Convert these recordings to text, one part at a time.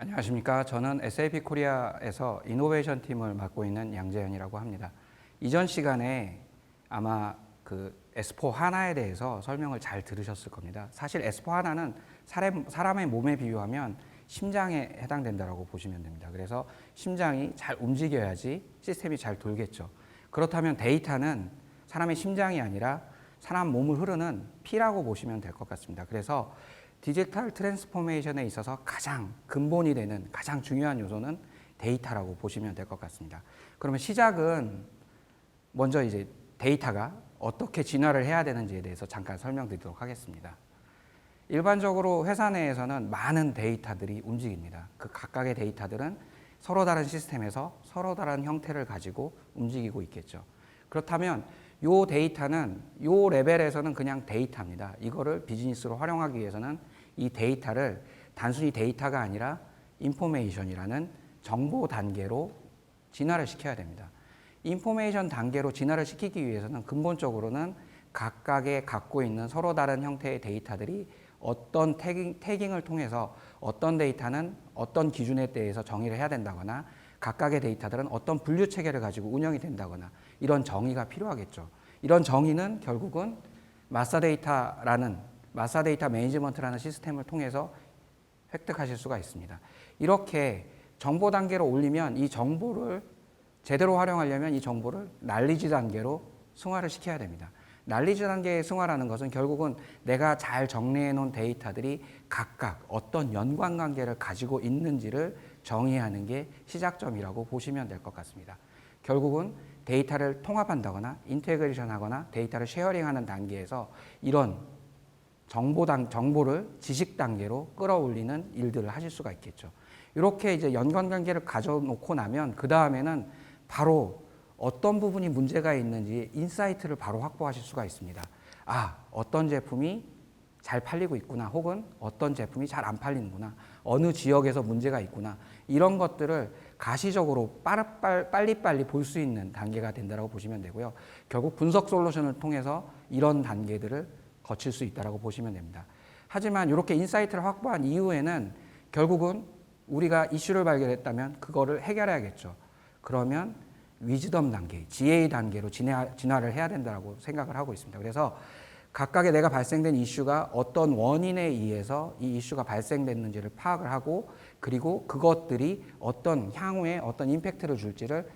안녕하십니까. 저는 SAP 코리아에서 이노베이션 팀을 맡고 있는 양재현이라고 합니다. 이전 시간에 아마 그 S4 하나에 대해서 설명을 잘 들으셨을 겁니다. 사실 S4 하나는 사람의 몸에 비유하면 심장에 해당된다고 보시면 됩니다. 그래서 심장이 잘 움직여야지 시스템이 잘 돌겠죠. 그렇다면 데이터는 사람의 심장이 아니라 사람 몸을 흐르는 피라고 보시면 될 것 같습니다. 그래서 디지털 트랜스포메이션에 있어서 가장 근본이 되는 가장 중요한 요소는 데이터라고 보시면 될 것 같습니다. 그러면 시작은 먼저 이제 데이터가 어떻게 진화를 해야 되는지에 대해서 잠깐 설명드리도록 하겠습니다. 일반적으로 회사 내에서는 많은 데이터들이 움직입니다. 그 각각의 데이터들은 서로 다른 시스템에서 서로 다른 형태를 가지고 움직이고 있겠죠. 그렇다면 이 데이터는 이 레벨에서는 그냥 데이터입니다. 이거를 비즈니스로 활용하기 위해서는 이 데이터를 단순히 데이터가 아니라 인포메이션이라는 정보 단계로 진화를 시켜야 됩니다. 인포메이션 단계로 진화를 시키기 위해서는 근본적으로는 각각의 갖고 있는 서로 다른 형태의 데이터들이 어떤 태깅을 통해서 어떤 데이터는 어떤 기준에 대해서 정의를 해야 된다거나 각각의 데이터들은 어떤 분류 체계를 가지고 운영이 된다거나 이런 정의가 필요하겠죠. 이런 정의는 결국은 마스터 데이터 매니지먼트라는 시스템을 통해서 획득하실 수가 있습니다. 이렇게 정보 단계로 올리면 이 정보를 제대로 활용하려면 이 정보를 날리지 단계로 승화를 시켜야 됩니다. 날리지 단계의 승화라는 것은 결국은 내가 잘 정리해 놓은 데이터들이 각각 어떤 연관관계를 가지고 있는지를 정의하는 게 시작점이라고 보시면 될 것 같습니다. 결국은 데이터를 통합한다거나 인테그레이션 하거나 데이터를 쉐어링하는 단계에서 이런 정보를 지식 단계로 끌어올리는 일들을 하실 수가 있겠죠. 이렇게 이제 연관관계를 가져놓고 나면 그 다음에는 바로 어떤 부분이 문제가 있는지 인사이트를 바로 확보하실 수가 있습니다. 어떤 제품이 잘 팔리고 있구나, 혹은 어떤 제품이 잘 안 팔리는구나, 어느 지역에서 문제가 있구나, 이런 것들을 가시적으로 빨리빨리 볼 수 있는 단계가 된다고 보시면 되고요. 결국 분석 솔루션을 통해서 이런 단계들을 거칠 수 있다고 보시면 됩니다. 하지만 이렇게 인사이트를 확보한 이후에는 결국은 우리가 이슈를 발견했다면 그거를 해결해야겠죠. 그러면 위즈덤 단계, GA 단계로 진화를 해야 된다고 생각을 하고 있습니다. 그래서 각각의 내가 발생된 이슈가 어떤 원인에 의해서 이 이슈가 발생됐는지를 파악을 하고, 그리고 그것들이 어떤 향후에 어떤 임팩트를 줄지를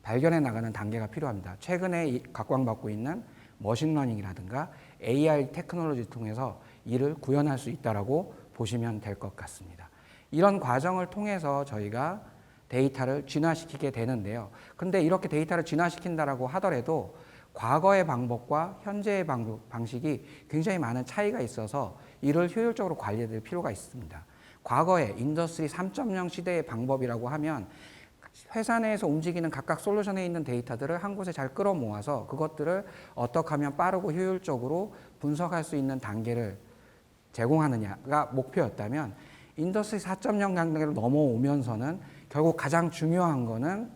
발견해 나가는 단계가 필요합니다. 최근에 각광받고 있는 머신러닝이라든가 AI 테크놀로지를 통해서 이를 구현할 수 있다고 보시면 될 것 같습니다. 이런 과정을 통해서 저희가 데이터를 진화시키게 되는데요. 근데 이렇게 데이터를 진화시킨다라고 하더라도 과거의 방법과 현재의 방식이 굉장히 많은 차이가 있어서 이를 효율적으로 관리해야 될 필요가 있습니다. 과거의 인더스트리 3.0 시대의 방법이라고 하면 회사 내에서 움직이는 각각 솔루션에 있는 데이터들을 한 곳에 잘 끌어모아서 그것들을 어떻게 하면 빠르고 효율적으로 분석할 수 있는 단계를 제공하느냐가 목표였다면, 인더스트리 4.0 단계로 넘어오면서는 결국 가장 중요한 거는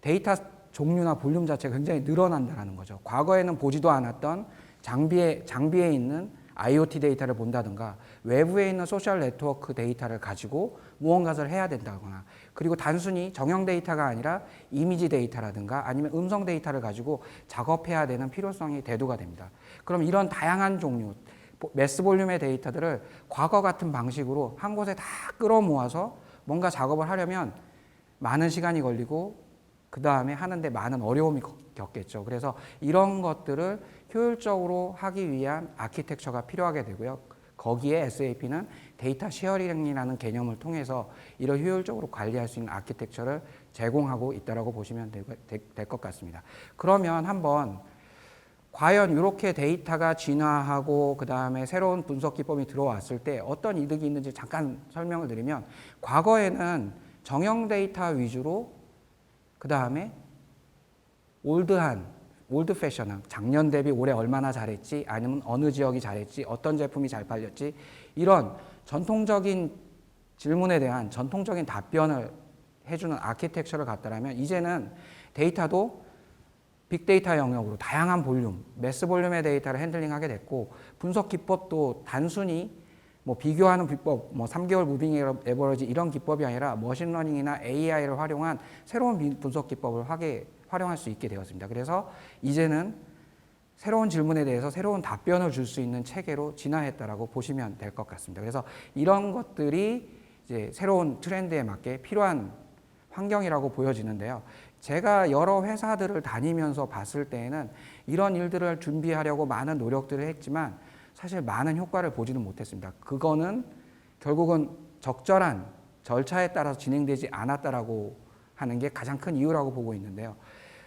데이터 종류나 볼륨 자체가 굉장히 늘어난다는 거죠. 과거에는 보지도 않았던 장비에 있는 IoT 데이터를 본다든가 외부에 있는 소셜 네트워크 데이터를 가지고 무언가를 해야 된다거나, 그리고 단순히 정형 데이터가 아니라 이미지 데이터라든가 아니면 음성 데이터를 가지고 작업해야 되는 필요성이 대두가 됩니다. 그럼 이런 다양한 종류 매스 볼륨의 데이터들을 과거 같은 방식으로 한 곳에 다 끌어모아서 뭔가 작업을 하려면 많은 시간이 걸리고 그 다음에 하는데 많은 어려움이 겪겠죠. 그래서 이런 것들을 효율적으로 하기 위한 아키텍처가 필요하게 되고요. 거기에 SAP는 데이터 쉐어링이라는 개념을 통해서 이를 효율적으로 관리할 수 있는 아키텍처를 제공하고 있다고 보시면 될 것 같습니다. 그러면 한번 과연 이렇게 데이터가 진화하고 그 다음에 새로운 분석 기법이 들어왔을 때 어떤 이득이 있는지 잠깐 설명을 드리면, 과거에는 정형 데이터 위주로 그 다음에 올드 패션한 작년 대비 올해 얼마나 잘했지, 아니면 어느 지역이 잘했지, 어떤 제품이 잘 팔렸지, 이런 전통적인 질문에 대한 전통적인 답변을 해주는 아키텍처를 갖다라면, 이제는 데이터도 빅데이터 영역으로 다양한 볼륨, 매스 볼륨의 데이터를 핸들링하게 됐고, 분석 기법도 단순히 뭐 비교하는 비법, 뭐 3개월 무빙 에버리지 이런 기법이 아니라 머신러닝이나 AI를 활용한 새로운 분석 기법을 활용할 수 있게 되었습니다. 그래서 이제는 새로운 질문에 대해서 새로운 답변을 줄 수 있는 체계로 진화했다라고 보시면 될 것 같습니다. 그래서 이런 것들이 이제 새로운 트렌드에 맞게 필요한 환경이라고 보여지는데요. 제가 여러 회사들을 다니면서 봤을 때에는 이런 일들을 준비하려고 많은 노력들을 했지만 사실 많은 효과를 보지는 못했습니다. 그거는 결국은 적절한 절차에 따라서 진행되지 않았다라고 하는 게 가장 큰 이유라고 보고 있는데요.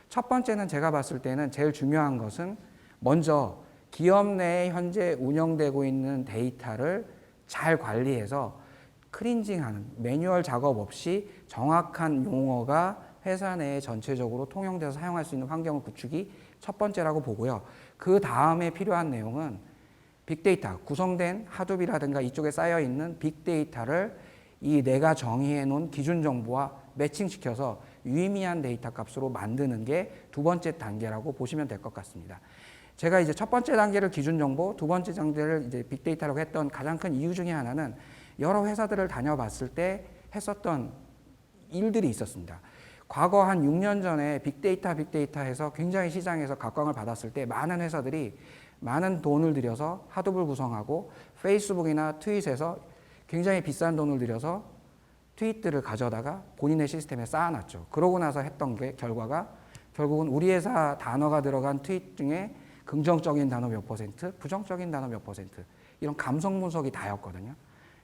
첫 번째는 제가 봤을 때는 제일 중요한 것은 먼저 기업 내에 현재 운영되고 있는 데이터를 잘 관리해서 크린징하는 매뉴얼 작업 없이 정확한 용어가 회사 내에 전체적으로 통용돼서 사용할 수 있는 환경을 구축이 첫 번째라고 보고요. 그 다음에 필요한 내용은 빅데이터, 구성된 하둡이라든가 이쪽에 쌓여있는 빅데이터를 이 내가 정의해 놓은 기준 정보와 매칭시켜서 유의미한 데이터 값으로 만드는 게 두 번째 단계라고 보시면 될 것 같습니다. 제가 이제 첫 번째 단계를 기준 정보, 두 번째 단계를 이제 빅데이터라고 했던 가장 큰 이유 중에 하나는 여러 회사들을 다녀봤을 때 했었던 일들이 있었습니다. 과거 한 6년 전에 빅데이터 해서 굉장히 시장에서 각광을 받았을 때 많은 회사들이 많은 돈을 들여서 하둡을 구성하고 페이스북이나 트윗에서 굉장히 비싼 돈을 들여서 트윗들을 가져다가 본인의 시스템에 쌓아놨죠. 그러고 나서 했던 게 결과가 결국은 우리 회사 단어가 들어간 트윗 중에 긍정적인 단어 몇 %, 부정적인 단어 몇 %, 이런 감성 분석이 다였거든요.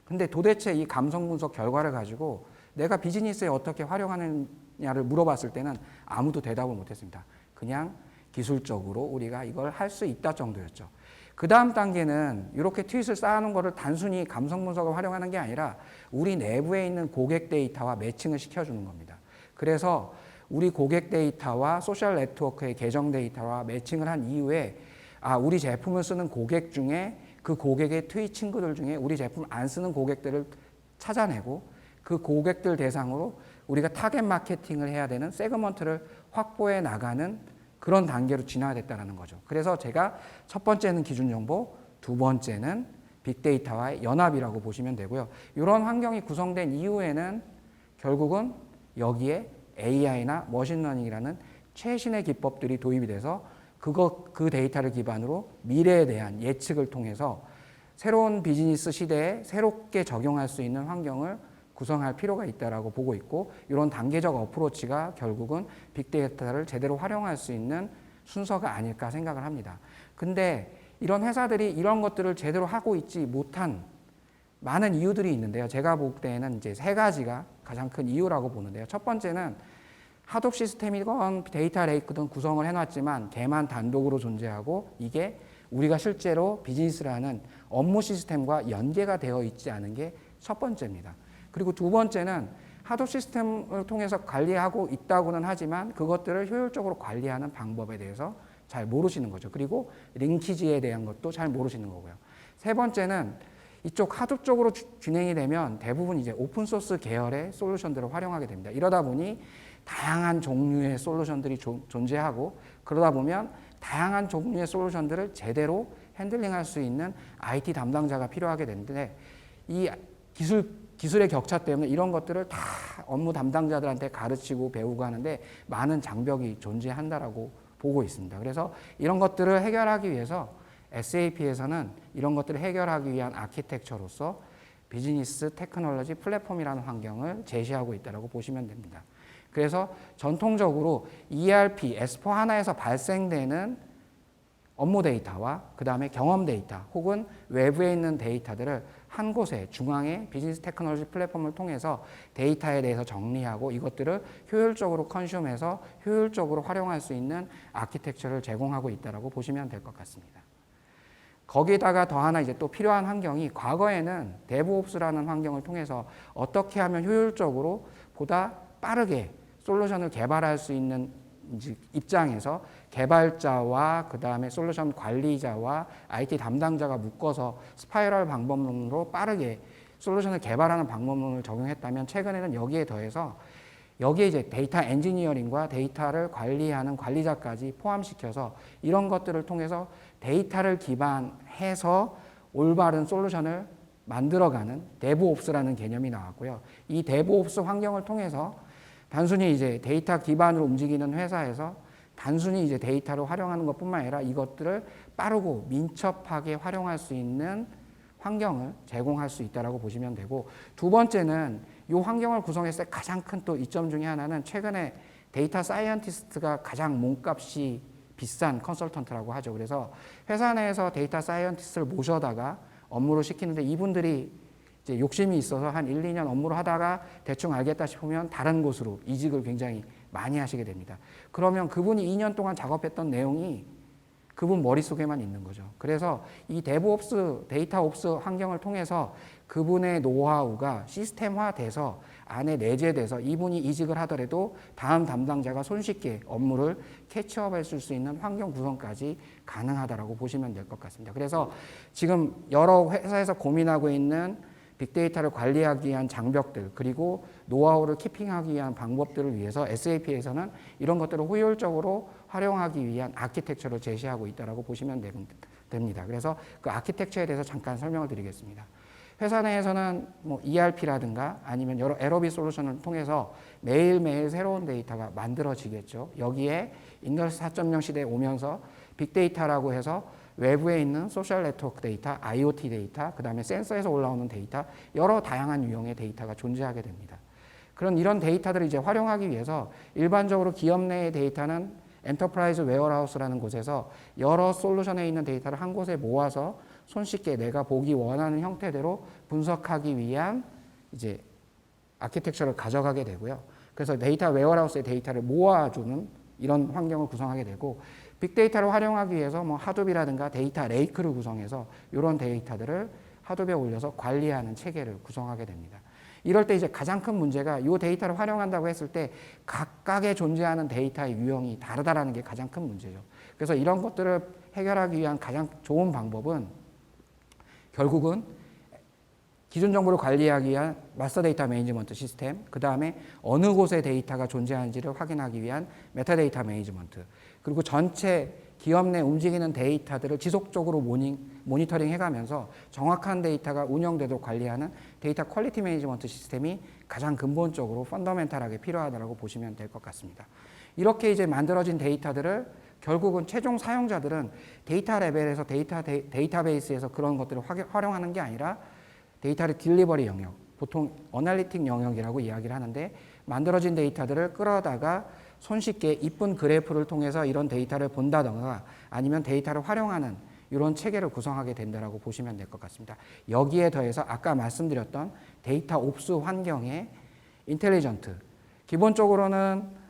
근데 도대체 이 감성 분석 결과를 가지고 내가 비즈니스에 어떻게 활용하느냐를 물어봤을 때는 아무도 대답을 못했습니다. 그냥 기술적으로 우리가 이걸 할 수 있다 정도였죠. 그 다음 단계는 이렇게 트윗을 쌓아놓은 거를 단순히 감성 분석을 활용하는 게 아니라 우리 내부에 있는 고객 데이터와 매칭을 시켜주는 겁니다. 그래서 우리 고객 데이터와 소셜 네트워크의 계정 데이터와 매칭을 한 이후에 우리 제품을 쓰는 고객 중에 그 고객의 트윗 친구들 중에 우리 제품 안 쓰는 고객들을 찾아내고 그 고객들 대상으로 우리가 타겟 마케팅을 해야 되는 세그먼트를 확보해 나가는 그런 단계로 진화됐다는 거죠. 그래서 제가 첫 번째는 기준 정보, 두 번째는 빅데이터와의 연합이라고 보시면 되고요. 이런 환경이 구성된 이후에는 결국은 여기에 AI나 머신러닝이라는 최신의 기법들이 도입이 돼서 그 데이터를 기반으로 미래에 대한 예측을 통해서 새로운 비즈니스 시대에 새롭게 적용할 수 있는 환경을 구성할 필요가 있다고 보고 있고, 이런 단계적 어프로치가 결국은 빅데이터를 제대로 활용할 수 있는 순서가 아닐까 생각을 합니다. 근데 이런 회사들이 이런 것들을 제대로 하고 있지 못한 많은 이유들이 있는데요. 제가 볼 때는 이제 세 가지가 가장 큰 이유라고 보는데요. 첫 번째는 하둡 시스템이건 데이터 레이크든 구성을 해놨지만 걔만 단독으로 존재하고 이게 우리가 실제로 비즈니스를 하는 업무 시스템과 연계가 되어 있지 않은 게 첫 번째입니다. 그리고 두 번째는 하둡 시스템을 통해서 관리하고 있다고는 하지만 그것들을 효율적으로 관리하는 방법에 대해서 잘 모르시는 거죠. 그리고 링키지에 대한 것도 잘 모르시는 거고요. 세 번째는 이쪽 하둡 쪽으로 진행이 되면 대부분 이제 오픈소스 계열의 솔루션들을 활용하게 됩니다. 이러다 보니 다양한 종류의 솔루션들이 존재하고, 그러다 보면 다양한 종류의 솔루션들을 제대로 핸들링할 수 있는 IT 담당자가 필요하게 되는데, 이 기술의 격차 때문에 이런 것들을 다 업무 담당자들한테 가르치고 배우고 하는데 많은 장벽이 존재한다라고 보고 있습니다. 그래서 이런 것들을 해결하기 위해서 SAP에서는 이런 것들을 해결하기 위한 아키텍처로서 비즈니스 테크놀로지 플랫폼이라는 환경을 제시하고 있다고 보시면 됩니다. 그래서 전통적으로 ERP, S4HANA에서 발생되는 업무 데이터와 그 다음에 경험 데이터 혹은 외부에 있는 데이터들을 한 곳에 중앙에 비즈니스 테크놀로지 플랫폼을 통해서 데이터에 대해서 정리하고 이것들을 효율적으로 컨슘해서 효율적으로 활용할 수 있는 아키텍처를 제공하고 있다고 보시면 될 것 같습니다. 거기다가 더 하나 이제 또 필요한 환경이, 과거에는 데브옵스라는 환경을 통해서 어떻게 하면 효율적으로 보다 빠르게 솔루션을 개발할 수 있는 입장에서 개발자와 그 다음에 솔루션 관리자와 IT 담당자가 묶어서 스파이럴 방법론으로 빠르게 솔루션을 개발하는 방법론을 적용했다면, 최근에는 여기에 더해서 여기에 이제 데이터 엔지니어링과 데이터를 관리하는 관리자까지 포함시켜서 이런 것들을 통해서 데이터를 기반해서 올바른 솔루션을 만들어가는 데브옵스라는 개념이 나왔고요. 이 데브옵스 환경을 통해서 단순히 이제 데이터 기반으로 움직이는 회사에서 단순히 이제 데이터를 활용하는 것뿐만 아니라 이것들을 빠르고 민첩하게 활용할 수 있는 환경을 제공할 수 있다라고 보시면 되고, 두 번째는 이 환경을 구성했을 때 가장 큰 또 이점 중에 하나는 최근에 데이터 사이언티스트가 가장 몸값이 비싼 컨설턴트라고 하죠. 그래서 회사 내에서 데이터 사이언티스트를 모셔다가 업무를 시키는데 이분들이 이제 욕심이 있어서 한 1, 2년 업무를 하다가 대충 알겠다 싶으면 다른 곳으로 이직을 굉장히 많이 하시게 됩니다. 그러면 그분이 2년 동안 작업했던 내용이 그분 머릿속에만 있는 거죠. 그래서 이 데브옵스, 데이터옵스 환경을 통해서 그분의 노하우가 시스템화돼서 안에 내재돼서 이분이 이직을 하더라도 다음 담당자가 손쉽게 업무를 캐치업했을 수 있는 환경 구성까지 가능하다라고 보시면 될 것 같습니다. 그래서 지금 여러 회사에서 고민하고 있는 빅데이터를 관리하기 위한 장벽들, 그리고 노하우를 키핑하기 위한 방법들을 위해서 SAP에서는 이런 것들을 효율적으로 활용하기 위한 아키텍처를 제시하고 있다고 보시면 됩니다. 그래서 그 아키텍처에 대해서 잠깐 설명을 드리겠습니다. 회사 내에서는 뭐 ERP라든가 아니면 여러 에러비 솔루션을 통해서 매일매일 새로운 데이터가 만들어지겠죠. 여기에 인더스트리 4.0 시대에 오면서 빅데이터라고 해서 외부에 있는 소셜 네트워크 데이터, IoT 데이터, 그 다음에 센서에서 올라오는 데이터, 여러 다양한 유형의 데이터가 존재하게 됩니다. 이런 데이터들을 이제 활용하기 위해서 일반적으로 기업 내의 데이터는 엔터프라이즈 웨어하우스라는 곳에서 여러 솔루션에 있는 데이터를 한 곳에 모아서 손쉽게 내가 보기 원하는 형태대로 분석하기 위한 이제 아키텍처를 가져가게 되고요. 그래서 데이터 웨어하우스의 데이터를 모아주는 이런 환경을 구성하게 되고, 빅데이터를 활용하기 위해서 뭐 하둡이라든가 데이터 레이크를 구성해서 이런 데이터들을 하둡에 올려서 관리하는 체계를 구성하게 됩니다. 이럴 때 이제 가장 큰 문제가 이 데이터를 활용한다고 했을 때 각각의 존재하는 데이터의 유형이 다르다라는 게 가장 큰 문제죠. 그래서 이런 것들을 해결하기 위한 가장 좋은 방법은 결국은 기존 정보를 관리하기 위한 마스터 데이터 매니지먼트 시스템, 그 다음에 어느 곳에 데이터가 존재하는지를 확인하기 위한 메타데이터 매니지먼트, 그리고 전체 기업 내 움직이는 데이터들을 지속적으로 모니터링 해가면서 정확한 데이터가 운영되도록 관리하는 데이터 퀄리티 매니지먼트 시스템이 가장 근본적으로 펀더멘탈하게 필요하다고 보시면 될 것 같습니다. 이렇게 이제 만들어진 데이터들을 결국은 최종 사용자들은 데이터 레벨에서 데이터베이스에서 그런 것들을 활용하는 게 아니라 데이터를 딜리버리 영역, 보통 어널리틱 영역이라고 이야기를 하는데, 만들어진 데이터들을 끌어다가 손쉽게 이쁜 그래프를 통해서 이런 데이터를 본다던가 아니면 데이터를 활용하는 이런 체계를 구성하게 된다고 보시면 될 것 같습니다. 여기에 더해서 아까 말씀드렸던 데이터 옵스 환경의 인텔리전트, 기본적으로는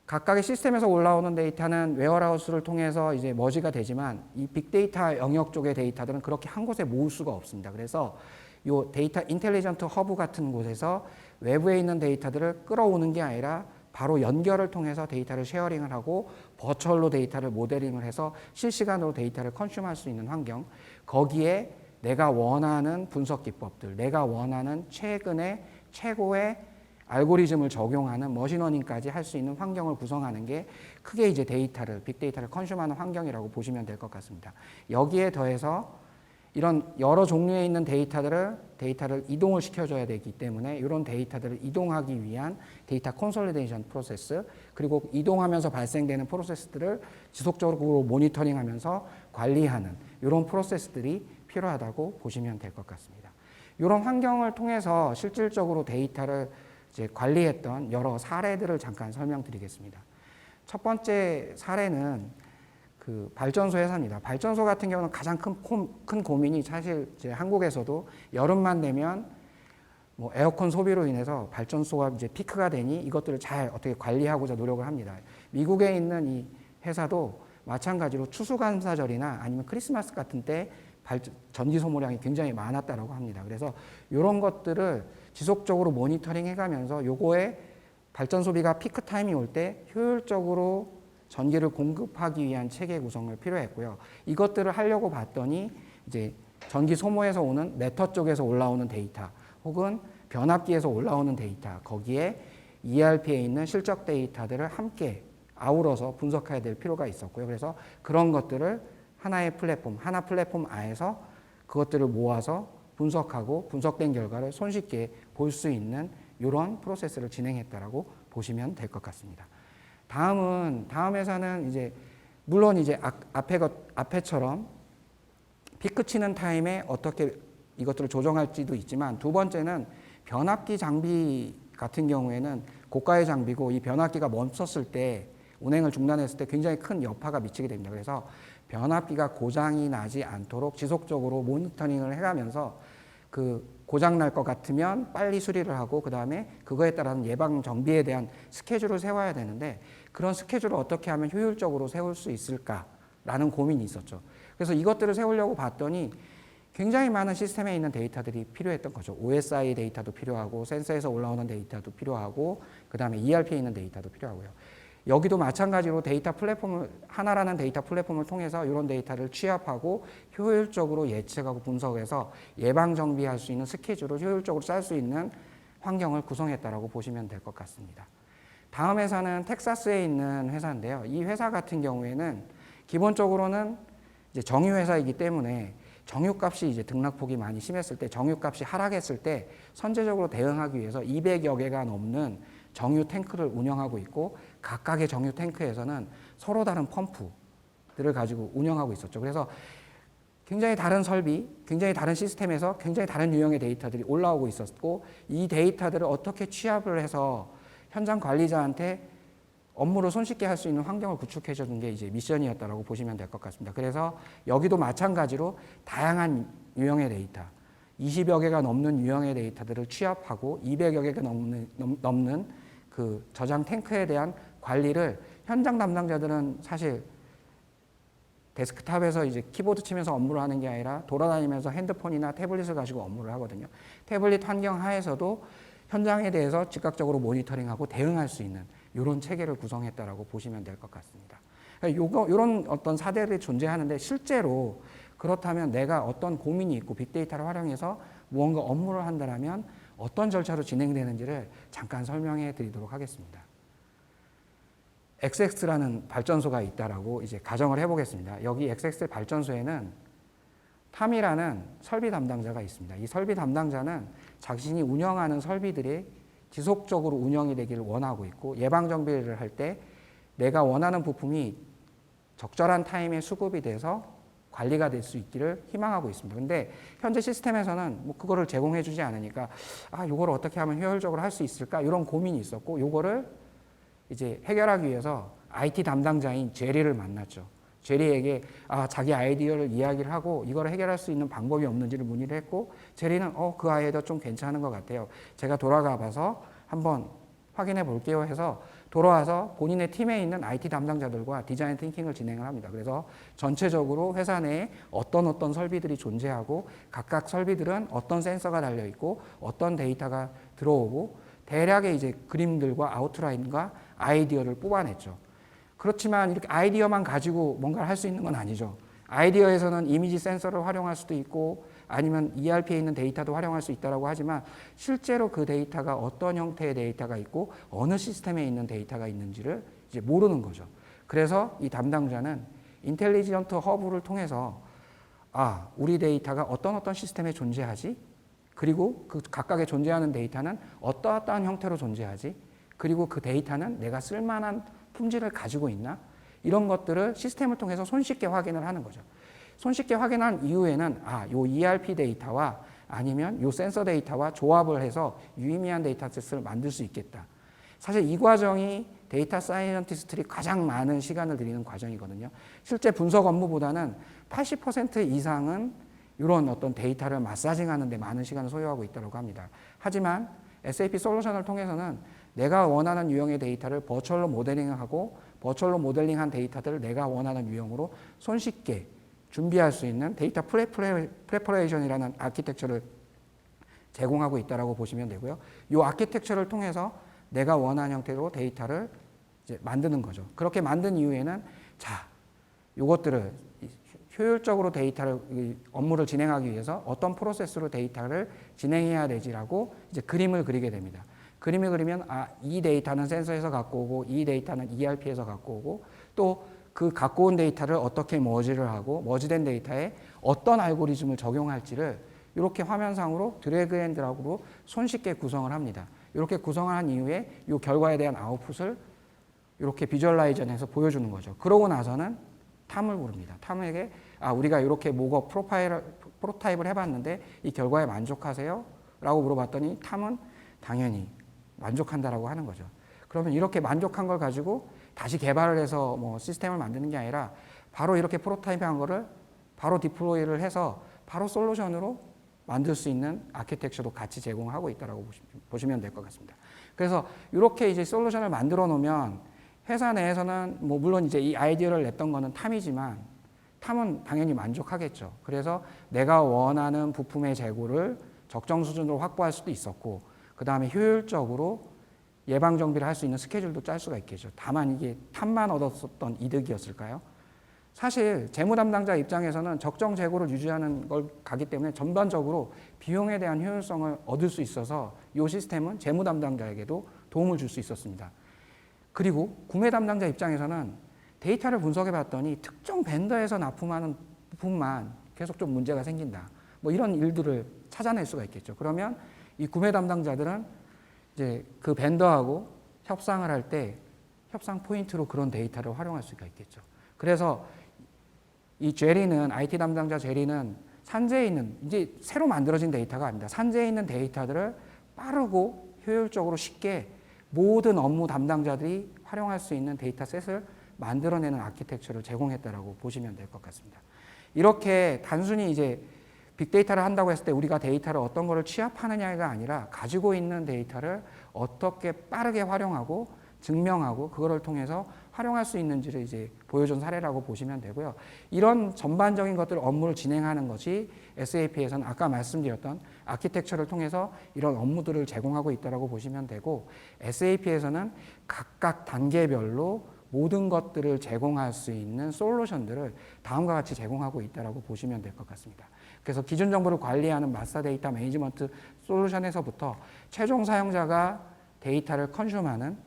각각의 시스템에서 올라오는 데이터는 웨어하우스를 통해서 이제 머지가 되지만 이 빅데이터 영역 쪽의 데이터들은 그렇게 한 곳에 모을 수가 없습니다. 그래서 이 데이터 인텔리전트 허브 같은 곳에서 외부에 있는 데이터들을 끌어오는 게 아니라 바로 연결을 통해서 데이터를 쉐어링을 하고 버추얼로 데이터를 모델링을 해서 실시간으로 데이터를 컨슘할 수 있는 환경, 거기에 내가 원하는 분석 기법들, 내가 원하는 최근의 최고의 알고리즘을 적용하는 머신러닝까지 할 수 있는 환경을 구성하는 게 크게 이제 빅데이터를 컨슘하는 환경이라고 보시면 될 것 같습니다. 여기에 더해서 이런 여러 종류의 있는 데이터를 이동을 시켜줘야 되기 때문에 이런 데이터들을 이동하기 위한 데이터 콘솔리데이션 프로세스, 그리고 이동하면서 발생되는 프로세스들을 지속적으로 모니터링하면서 관리하는 이런 프로세스들이 필요하다고 보시면 될 것 같습니다. 이런 환경을 통해서 실질적으로 데이터를 이제 관리했던 여러 사례들을 잠깐 설명드리겠습니다. 첫 번째 사례는 그 발전소 회사입니다. 발전소 같은 경우는 가장 큰 고민이 사실 이제 한국에서도 여름만 되면 뭐 에어컨 소비로 인해서 발전소가 이제 피크가 되니 이것들을 잘 어떻게 관리하고자 노력을 합니다. 미국에 있는 이 회사도 마찬가지로 추수감사절이나 아니면 크리스마스 같은 때 전기 소모량이 굉장히 많았다고 합니다. 그래서 이런 것들을 지속적으로 모니터링 해가면서 요거에 발전 소비가 피크 타임이 올 때 효율적으로 전기를 공급하기 위한 체계 구성을 필요했고요. 이것들을 하려고 봤더니 이제 전기 소모에서 오는 메터 쪽에서 올라오는 데이터 혹은 변압기에서 올라오는 데이터, 거기에 ERP에 있는 실적 데이터들을 함께 아우러서 분석해야 될 필요가 있었고요. 그래서 그런 것들을 하나 플랫폼 안에서 그것들을 모아서 분석하고 분석된 결과를 손쉽게 볼 수 있는 이런 프로세스를 진행했다라고 보시면 될 것 같습니다. 다음 회사는 이제 물론 이제 앞에처럼 피크 치는 타임에 어떻게 이것들을 조정할지도 있지만, 두 번째는 변압기 장비 같은 경우에는 고가의 장비고, 이 변압기가 멈췄을 때, 운행을 중단했을 때 굉장히 큰 여파가 미치게 됩니다. 그래서 변압기가 고장이 나지 않도록 지속적으로 모니터링을 해가면서 그 고장 날 것 같으면 빨리 수리를 하고, 그 다음에 그거에 따른 예방 정비에 대한 스케줄을 세워야 되는데, 그런 스케줄을 어떻게 하면 효율적으로 세울 수 있을까라는 고민이 있었죠. 그래서 이것들을 세우려고 봤더니 굉장히 많은 시스템에 있는 데이터들이 필요했던 거죠. OSI 데이터도 필요하고, 센서에서 올라오는 데이터도 필요하고, 그 다음에 ERP에 있는 데이터도 필요하고요. 여기도 마찬가지로 데이터 플랫폼을, 하나라는 데이터 플랫폼을 통해서 이런 데이터를 취합하고 효율적으로 예측하고 분석해서 예방 정비할 수 있는 스케줄을 효율적으로 짤 수 있는 환경을 구성했다라고 보시면 될 것 같습니다. 다음 회사는 텍사스에 있는 회사인데요. 이 회사 같은 경우에는 기본적으로는 이제 정유 회사이기 때문에 정유값이 이제 등락폭이 많이 심했을 때, 정유값이 하락했을 때 선제적으로 대응하기 위해서 200여 개가 넘는 정유 탱크를 운영하고 있고, 각각의 정유 탱크에서는 서로 다른 펌프들을 가지고 운영하고 있었죠. 그래서 굉장히 다른 설비, 굉장히 다른 시스템에서 굉장히 다른 유형의 데이터들이 올라오고 있었고, 이 데이터들을 어떻게 취합을 해서 현장 관리자한테 업무를 손쉽게 할 수 있는 환경을 구축해 주는 게 이제 미션이었다라고 보시면 될 것 같습니다. 그래서 여기도 마찬가지로 다양한 유형의 데이터, 20여 개가 넘는 유형의 데이터들을 취합하고 200여 개가 넘는 그 저장 탱크에 대한 관리를, 현장 담당자들은 사실 데스크탑에서 이제 키보드 치면서 업무를 하는 게 아니라 돌아다니면서 핸드폰이나 태블릿을 가지고 업무를 하거든요. 태블릿 환경 하에서도 현장에 대해서 즉각적으로 모니터링하고 대응할 수 있는 이런 체계를 구성했다라고 보시면 될 것 같습니다. 이런 어떤 사례들이 존재하는데, 실제로 그렇다면 내가 어떤 고민이 있고 빅데이터를 활용해서 무언가 업무를 한다면 어떤 절차로 진행되는지를 잠깐 설명해 드리도록 하겠습니다. XX라는 발전소가 있다라고 이제 가정을 해보겠습니다. 여기 XX 발전소에는 탐이라는 설비 담당자가 있습니다. 이 설비 담당자는 자신이 운영하는 설비들이 지속적으로 운영이 되기를 원하고 있고, 예방 정비를 할 때 내가 원하는 부품이 적절한 타임에 수급이 돼서 관리가 될 수 있기를 희망하고 있습니다. 근데 현재 시스템에서는 뭐 그거를 제공해 주지 않으니까, 요거를 어떻게 하면 효율적으로 할 수 있을까? 이런 고민이 있었고, 요거를 이제 해결하기 위해서 IT 담당자인 제리를 만났죠. 제리에게 자기 아이디어를 이야기를 하고 이걸 해결할 수 있는 방법이 없는지를 문의를 했고, 제리는 그 아이디어 좀 괜찮은 것 같아요. 제가 돌아가 봐서 한번 확인해 볼게요 해서 돌아와서 본인의 팀에 있는 IT 담당자들과 디자인 띵킹을 진행을 합니다. 그래서 전체적으로 회사 내에 어떤 설비들이 존재하고, 각각 설비들은 어떤 센서가 달려 있고 어떤 데이터가 들어오고, 대략의 이제 그림들과 아웃라인과 아이디어를 뽑아냈죠. 그렇지만 이렇게 아이디어만 가지고 뭔가를 할 수 있는 건 아니죠. 아이디어에서는 이미지 센서를 활용할 수도 있고, 아니면 ERP에 있는 데이터도 활용할 수 있다고 하지만, 실제로 그 데이터가 어떤 형태의 데이터가 있고 어느 시스템에 있는 데이터가 있는지를 이제 모르는 거죠. 그래서 이 담당자는 인텔리전트 허브를 통해서 우리 데이터가 어떤 시스템에 존재하지? 그리고 그 각각의 존재하는 데이터는 어떠한 형태로 존재하지? 그리고 그 데이터는 내가 쓸만한 품질을 가지고 있나? 이런 것들을 시스템을 통해서 손쉽게 확인을 하는 거죠. 손쉽게 확인한 이후에는 요 ERP 데이터와 아니면 요 센서 데이터와 조합을 해서 유의미한 데이터셋을 만들 수 있겠다. 사실 이 과정이 데이터 사이언티스트들이 가장 많은 시간을 들이는 과정이거든요. 실제 분석 업무보다는 80% 이상은 이런 어떤 데이터를 마사징하는 데 많은 시간을 소요하고 있다고 합니다. 하지만 SAP 솔루션을 통해서는 내가 원하는 유형의 데이터를 버추얼로 모델링하고, 버추얼로 모델링한 데이터들을 내가 원하는 유형으로 손쉽게 준비할 수 있는 데이터 프레퍼레이션이라는 아키텍처를 제공하고 있다고 보시면 되고요. 이 아키텍처를 통해서 내가 원하는 형태로 데이터를 이제 만드는 거죠. 그렇게 만든 이후에는 이것들을 효율적으로 업무를 진행하기 위해서 어떤 프로세스로 데이터를 진행해야 되지라고 이제 그림을 그리게 됩니다. 그림을 그리면 이 데이터는 센서에서 갖고 오고, 이 데이터는 ERP에서 갖고 오고, 또 그 갖고 온 데이터를 어떻게 머지를 하고, 머지된 데이터에 어떤 알고리즘을 적용할지를 이렇게 화면상으로 드래그 앤 드랍으로 손쉽게 구성을 합니다. 이렇게 구성을 한 이후에 이 결과에 대한 아웃풋을 이렇게 비주얼라이저해서 보여주는 거죠. 그러고 나서는 탐을 부릅니다. 탐에게 우리가 이렇게 목업 프로타입을 해봤는데 이 결과에 만족하세요? 라고 물어봤더니 탐은 당연히 만족한다라고 하는 거죠. 그러면 이렇게 만족한 걸 가지고 다시 개발을 해서 뭐 시스템을 만드는 게 아니라 바로 이렇게 프로타입한 거를 바로 디플로이를 해서 바로 솔루션으로 만들 수 있는 아키텍처도 같이 제공하고 있다라고 보시면 될 것 같습니다. 그래서 이렇게 이제 솔루션을 만들어 놓으면 회사 내에서는 뭐 물론 이제 이 아이디어를 냈던 거는 탐이지만 탐은 당연히 만족하겠죠. 그래서 내가 원하는 부품의 재고를 적정 수준으로 확보할 수도 있었고, 그 다음에 효율적으로 예방 정비를 할 수 있는 스케줄도 짤 수가 있겠죠. 다만 이게 탐만 얻었었던 이득이었을까요? 사실 재무 담당자 입장에서는 적정 재고를 유지하는 걸 가기 때문에 전반적으로 비용에 대한 효율성을 얻을 수 있어서 이 시스템은 재무 담당자에게도 도움을 줄 수 있었습니다. 그리고 구매 담당자 입장에서는 데이터를 분석해 봤더니 특정 벤더에서 납품하는 부품만 계속 좀 문제가 생긴다. 뭐 이런 일들을 찾아낼 수가 있겠죠. 그러면 이 구매 담당자들은 이제 그 벤더하고 협상을 할 때 협상 포인트로 그런 데이터를 활용할 수가 있겠죠. 그래서 이 제리는 IT 담당자 제리는 산재에 있는 이제 새로 만들어진 데이터가 아닙니다. 산재에 있는 데이터들을 빠르고 효율적으로 쉽게 모든 업무 담당자들이 활용할 수 있는 데이터셋을 만들어내는 아키텍처를 제공했다라고 보시면 될 것 같습니다. 이렇게 단순히 이제 빅데이터를 한다고 했을 때 우리가 데이터를 어떤 거를 취합하느냐가 아니라 가지고 있는 데이터를 어떻게 빠르게 활용하고 증명하고 그거를 통해서 활용할 수 있는지를 이제 보여준 사례라고 보시면 되고요. 이런 전반적인 것들 업무를 진행하는 것이 SAP에서는 아까 말씀드렸던 아키텍처를 통해서 이런 업무들을 제공하고 있다고 보시면 되고, SAP에서는 각각 단계별로 모든 것들을 제공할 수 있는 솔루션들을 다음과 같이 제공하고 있다고 보시면 될 것 같습니다. 그래서 기준 정보를 관리하는 마스터 데이터 매니지먼트 솔루션에서부터 최종 사용자가 데이터를 컨슘하는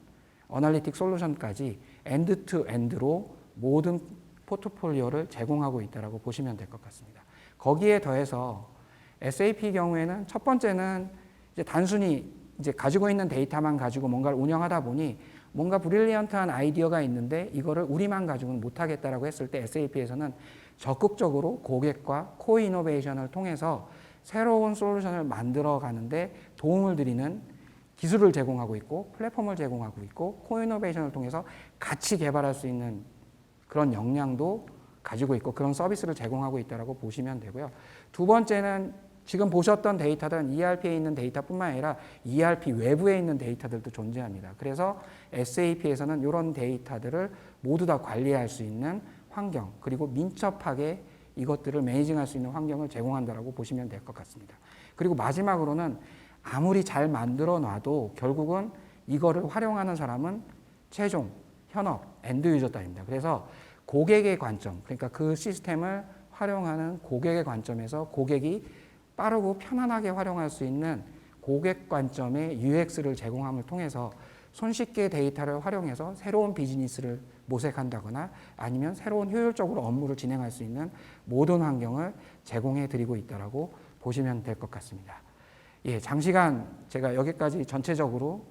어널리틱 솔루션까지 엔드 투 엔드로 모든 포트폴리오를 제공하고 있다고 보시면 될 것 같습니다. 거기에 더해서 SAP 경우에는 첫 번째는 이제 단순히 이제 가지고 있는 데이터만 가지고 뭔가를 운영하다 보니 뭔가 브릴리언트한 아이디어가 있는데 이거를 우리만 가지고는 못하겠다라고 했을 때 SAP에서는 적극적으로 고객과 코이노베이션을 통해서 새로운 솔루션을 만들어 가는데 도움을 드리는 기술을 제공하고 있고 플랫폼을 제공하고 있고 코이노베이션을 통해서 같이 개발할 수 있는 그런 역량도 가지고 있고 그런 서비스를 제공하고 있다고 보시면 되고요. 두 번째는 지금 보셨던 데이터들은 ERP에 있는 데이터뿐만 아니라 ERP 외부에 있는 데이터들도 존재합니다. 그래서 SAP에서는 이런 데이터들을 모두 다 관리할 수 있는 환경, 그리고 민첩하게 이것들을 매니징할 수 있는 환경을 제공한다고 보시면 될 것 같습니다. 그리고 마지막으로는 아무리 잘 만들어 놔도 결국은 이거를 활용하는 사람은 최종 현업 엔드 유저 단입니다. 그래서 고객의 관점, 그러니까 그 시스템을 활용하는 고객의 관점에서 고객이 빠르고 편안하게 활용할 수 있는 고객 관점의 UX를 제공함을 통해서 손쉽게 데이터를 활용해서 새로운 비즈니스를 모색한다거나 아니면 새로운 효율적으로 업무를 진행할 수 있는 모든 환경을 제공해 드리고 있다고 보시면 될 것 같습니다. 예, 장시간 제가 여기까지 전체적으로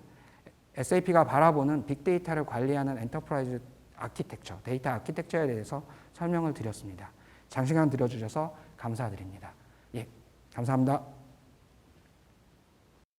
SAP가 바라보는 빅데이터를 관리하는 엔터프라이즈 아키텍처, 데이터 아키텍처에 대해서 설명을 드렸습니다. 장시간 들어주셔서 감사드립니다. 예, 감사합니다.